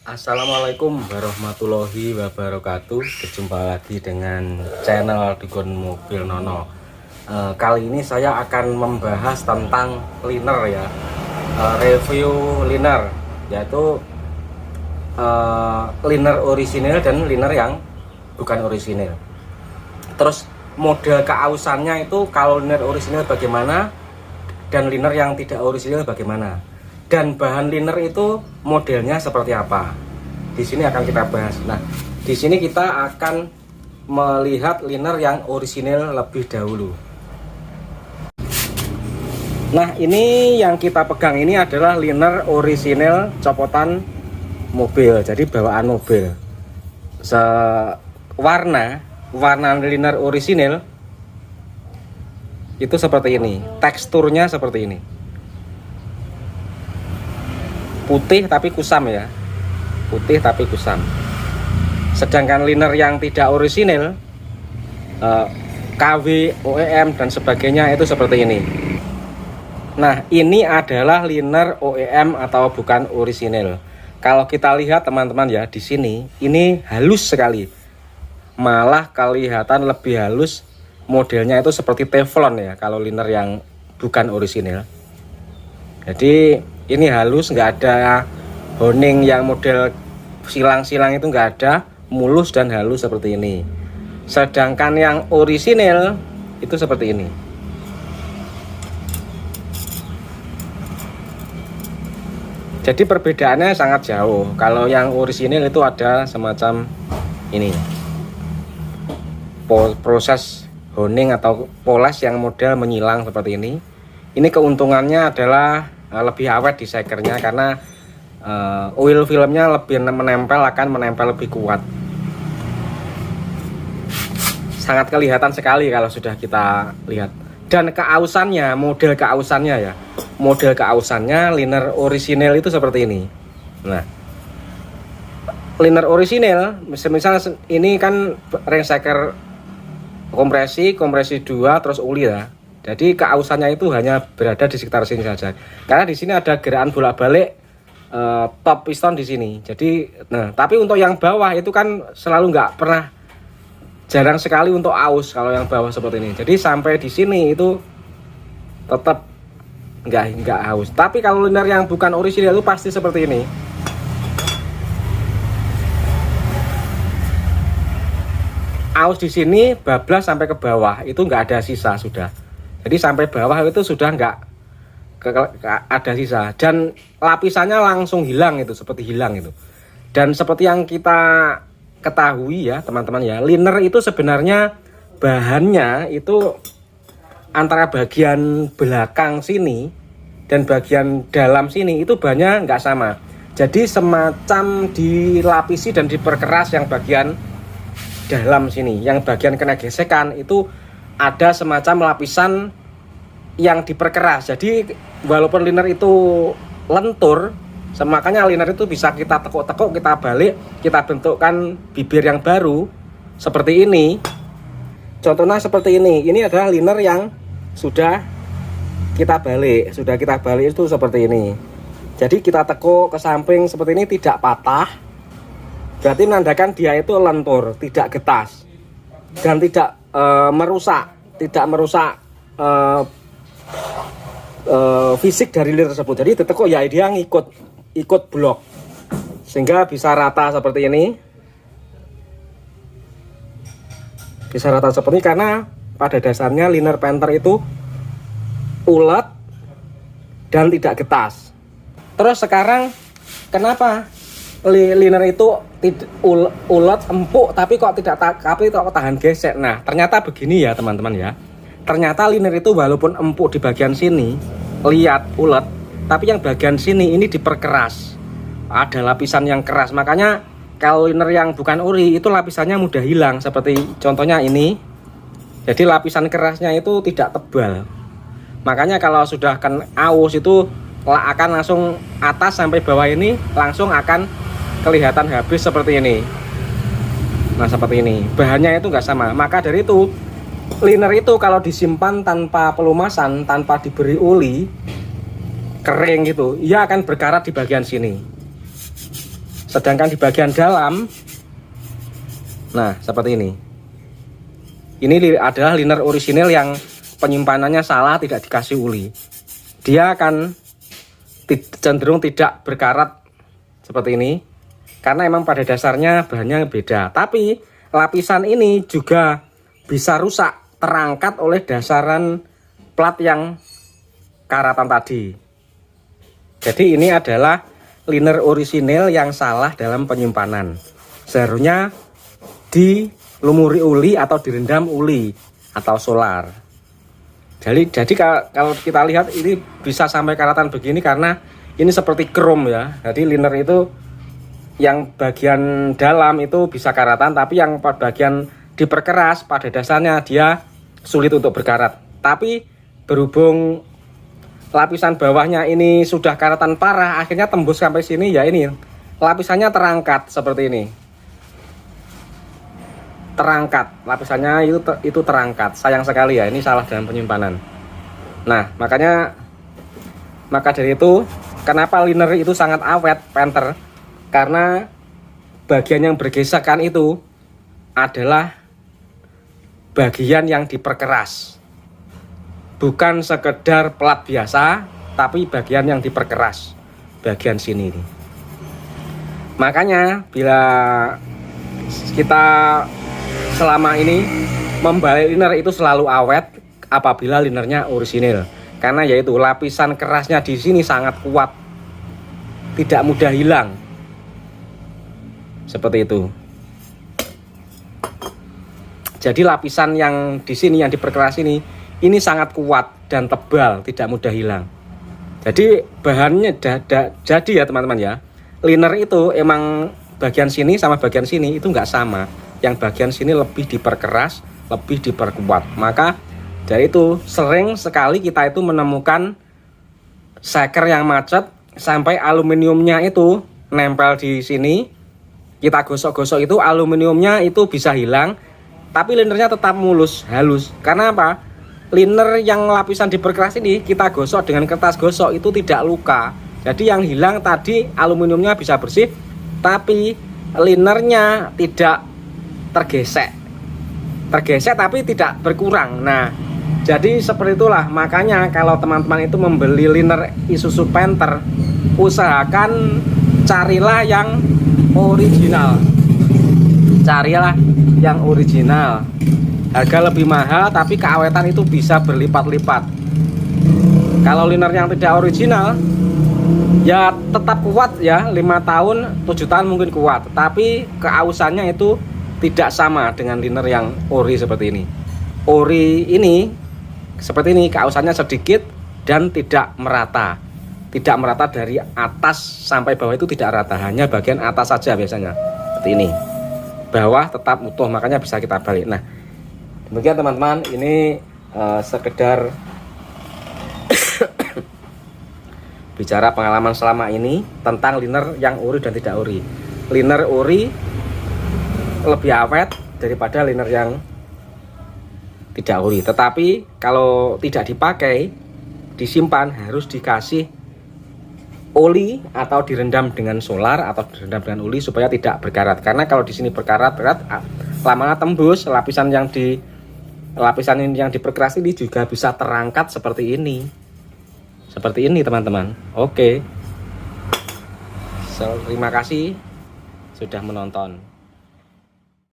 Assalamualaikum warahmatullahi wabarakatuh. Berjumpa lagi dengan channel Dukun Mobil Nono. Kali ini saya akan membahas tentang liner ya, review liner, yaitu liner orisinil dan liner yang bukan orisinil. Terus model keausannya itu kalau liner orisinil bagaimana dan liner yang tidak orisinil bagaimana. Dan bahan liner itu modelnya seperti apa. Di sini akan kita bahas. Nah, di sini kita akan melihat liner yang orisinil lebih dahulu. Nah, ini yang kita pegang ini adalah liner orisinil copotan mobil. Jadi bawaan mobil. Warna liner orisinil itu seperti ini. Teksturnya seperti ini. Putih tapi kusam ya, putih tapi kusam. Sedangkan liner yang tidak orisinil, KW, OEM dan sebagainya itu seperti ini. Nah, ini adalah liner OEM atau bukan orisinil. Kalau kita lihat teman-teman ya, di sini ini halus sekali, malah kelihatan lebih halus. Modelnya itu seperti teflon ya kalau liner yang bukan orisinil. Jadi ini halus, nggak ada honing yang model silang-silang, itu nggak ada, mulus dan halus seperti ini. Sedangkan yang orisinil itu seperti ini. Jadi perbedaannya sangat jauh. Kalau yang orisinil itu ada semacam ini, proses honing atau poles yang model menyilang seperti ini. Ini keuntungannya adalah lebih awet di sekernya karena oil filmnya lebih akan menempel lebih kuat. Sangat kelihatan sekali kalau sudah kita lihat. Dan keausannya, model keausannya liner orisinil itu seperti ini. Nah, liner orisinil misalnya ini kan ring seker kompresi 2 terus uli ya. Jadi keausannya itu hanya berada di sekitar sini saja. Karena di sini ada gerakan bolak-balik top piston di sini. Jadi, nah, tapi untuk yang bawah itu kan selalu jarang sekali untuk aus kalau yang bawah seperti ini. Jadi sampai di sini itu tetap nggak aus. Tapi kalau liner yang bukan orisinil itu pasti seperti ini. Aus di sini bablas sampai ke bawah itu nggak ada sisa sudah. Jadi sampai bawah itu sudah nggak ada sisa, dan lapisannya langsung hilang, itu seperti hilang itu. Dan seperti yang kita ketahui ya teman-teman ya, liner itu sebenarnya bahannya itu antara bagian belakang sini dan bagian dalam sini itu bahannya nggak sama. Jadi semacam dilapisi dan diperkeras yang bagian dalam sini, yang bagian kena gesekan itu ada semacam lapisan yang diperkeras. Jadi walaupun liner itu lentur, makanya liner itu bisa kita tekuk-tekuk, kita balik, kita bentukkan bibir yang baru seperti ini. Contohnya seperti ini. Ini adalah liner yang sudah kita balik itu seperti ini. Jadi kita tekuk ke samping seperti ini, tidak patah. Berarti menandakan dia itu lentur, tidak getas dan tidak merusak fisik dari liner tersebut. Jadi ditekuk ya dia ikut blok sehingga bisa rata seperti ini. Bisa rata seperti ini karena pada dasarnya liner Panther itu ulet dan tidak getas. Terus sekarang kenapa liner itu ulet empuk tapi kok tahan gesek? Nah, ternyata begini ya teman-teman ya. Ternyata liner itu walaupun empuk di bagian sini, lihat ulet, tapi yang bagian sini ini diperkeras. Ada lapisan yang keras. Makanya kalau liner yang bukan ori itu lapisannya mudah hilang, seperti contohnya ini. Jadi lapisan kerasnya itu tidak tebal. Makanya kalau sudah aus itu akan langsung atas sampai bawah ini langsung akan kelihatan habis seperti ini. Nah, seperti ini. Bahannya itu nggak sama. Maka dari itu liner itu kalau disimpan tanpa pelumasan, tanpa diberi oli, kering gitu, ia akan berkarat di bagian sini. Sedangkan di bagian dalam, nah seperti ini. Ini adalah liner orisinil yang penyimpanannya salah, tidak dikasih uli. Dia akan cenderung tidak berkarat seperti ini, karena emang pada dasarnya bahannya beda. Tapi lapisan ini juga bisa rusak, terangkat oleh dasaran plat yang karatan tadi. Jadi ini adalah liner orisinil yang salah dalam penyimpanan. Seharusnya dilumuri uli atau direndam uli atau solar. Jadi kalau kita lihat ini bisa sampai karatan begini karena ini seperti krom ya. Jadi liner itu yang bagian dalam itu bisa karatan, tapi yang bagian diperkeras pada dasarnya dia sulit untuk berkarat. Tapi berhubung lapisan bawahnya ini sudah karatan parah, akhirnya tembus sampai sini ya, ini lapisannya terangkat seperti ini. Terangkat, lapisannya itu terangkat. Sayang sekali ya, ini salah dalam penyimpanan. Nah, maka dari itu kenapa liner itu sangat awet, penter? Karena bagian yang bergesekan itu adalah bagian yang diperkeras. Bukan sekedar plat biasa, tapi bagian yang diperkeras, bagian sini ini. Makanya bila kita selama ini membalik liner itu selalu awet apabila linernya orisinil. Karena yaitu lapisan kerasnya di sini sangat kuat, tidak mudah hilang. Seperti itu. Jadi lapisan yang di sini yang diperkeras ini sangat kuat dan tebal, tidak mudah hilang. Jadi bahannya jadi ya teman-teman ya. Liner itu emang bagian sini sama bagian sini itu nggak sama. Yang bagian sini lebih diperkeras, lebih diperkuat. Maka dari itu sering sekali kita itu menemukan seker yang macet sampai aluminiumnya itu nempel di sini. Kita gosok-gosok itu aluminiumnya itu bisa hilang, tapi linernya tetap mulus, halus. Karena apa? Liner yang lapisan diperkeras ini kita gosok dengan kertas gosok itu tidak luka. Jadi yang hilang tadi aluminiumnya bisa bersih, tapi linernya tidak tergesek tapi tidak berkurang. Nah, jadi seperti itulah. Makanya kalau teman-teman itu membeli liner Isuzu Panther, usahakan carilah yang original. Carilah yang original. Harga lebih mahal tapi keawetan itu bisa berlipat-lipat. Kalau liner yang tidak original ya tetap kuat ya, 5 tahun 7 tahun mungkin kuat, tapi keausannya itu tidak sama dengan liner yang ori seperti ini. Ori ini seperti ini, keausannya sedikit dan tidak merata. Tidak merata dari atas sampai bawah itu tidak rata, hanya bagian atas saja biasanya. Seperti ini. Bawah tetap utuh, makanya bisa kita balik. Nah, demikian teman-teman, ini sekedar bicara pengalaman selama ini tentang liner yang ori dan tidak ori. Liner ori lebih awet daripada liner yang tidak ori. Tetapi kalau tidak dipakai, disimpan, harus dikasih oli atau direndam dengan solar atau direndam dengan oli supaya tidak berkarat. Karena kalau di sini berkarat, lama tembus, lapisan yang diperkeras ini juga bisa terangkat seperti ini. Seperti ini teman-teman. Oke. Terima kasih sudah menonton.